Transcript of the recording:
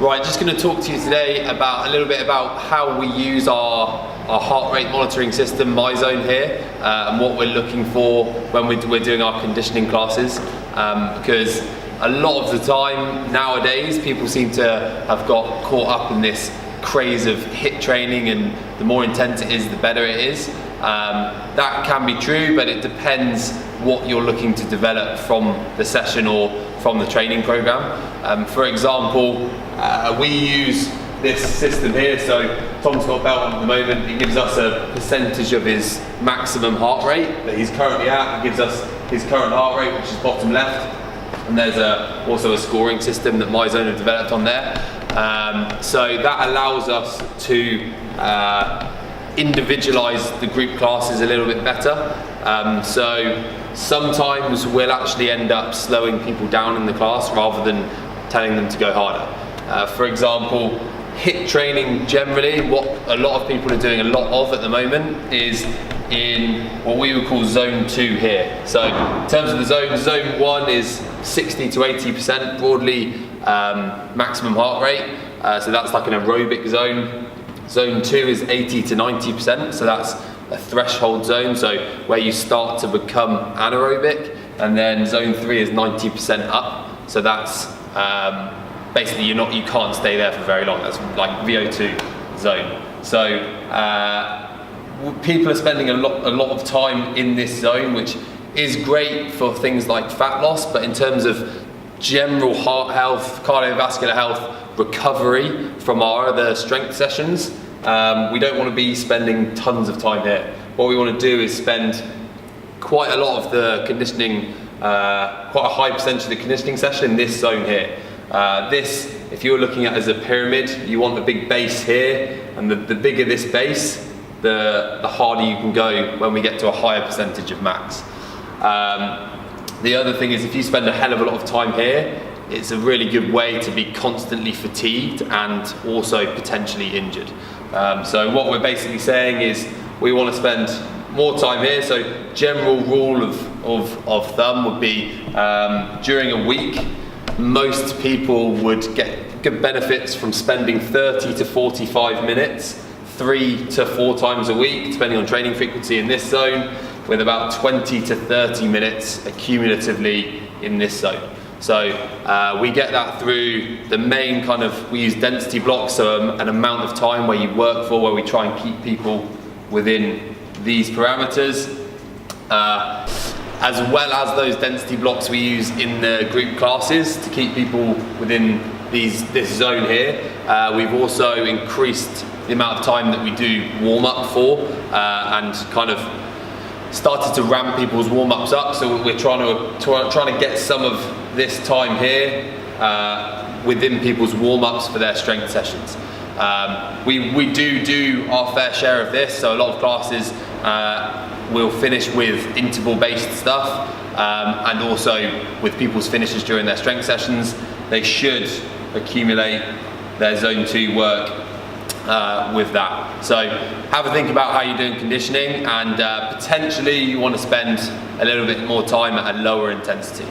Right, just going to talk to you today about a little bit about how we use our heart rate monitoring system, MyZone here, and what we're looking for when we're doing our conditioning classes. Because a lot of the time nowadays, people seem to have got caught up in this craze of HIIT training, and the more intense it is, the better it is. That can be true, but it depends what you're looking to develop from the session or from the training program. For example, we use this system here. So Tom's got a belt on at the moment. It gives us a percentage of his maximum heart rate that he's currently at. It gives us his current heart rate, which is bottom left. And there's also a scoring system that MyZone have developed on there. So that allows us to individualise the group classes a little bit better. So sometimes we'll actually end up slowing people down in the class rather than telling them to go harder. For example, HIIT training generally, what a lot of people are doing a lot of at the moment is in what we would call zone 2 here. So in terms of the zone 1 is 60 to 80% broadly maximum heart rate. So that's like an aerobic zone. Zone 2 is 80 to 90%, so that's a threshold zone, so where you start to become anaerobic. And then zone 3 is 90% up, so that's basically you can't stay there for very long. That's like VO2 zone. So people are spending a lot of time in this zone, which is great for things like fat loss, but in terms of general heart health, cardiovascular health, recovery from our other strength sessions, we don't want to be spending tons of time here. What we want to do is spend quite a lot of the conditioning, quite a high percentage of the conditioning session in this zone here. This, if you're looking at it as a pyramid, you want the big base here, and the bigger this base, the harder you can go when we get to a higher percentage of max. The other thing is, if you spend a hell of a lot of time here, it's a really good way to be constantly fatigued and also potentially injured. So what we're basically saying is we want to spend more time here. So general rule of thumb would be during a week, most people would get good benefits from spending 30 to 45 minutes 3 to 4 times a week, depending on training frequency in this zone, with about 20 to 30 minutes accumulatively in this zone. So we get that through the main we use density blocks, so an amount of time where you work for, where we try and keep people within these parameters. As well as those density blocks we use in the group classes to keep people within this zone here. We've also increased the amount of time that we do warm up for, and kind of started to ramp people's warm-ups up. So we're trying to get some of this time here within people's warm-ups for their strength sessions. We do our fair share of this, so a lot of classes will finish with interval-based stuff, and also with people's finishes during their strength sessions. They should accumulate their zone 2 work with that. So have a think about how you're doing conditioning, and potentially you want to spend a little bit more time at a lower intensity.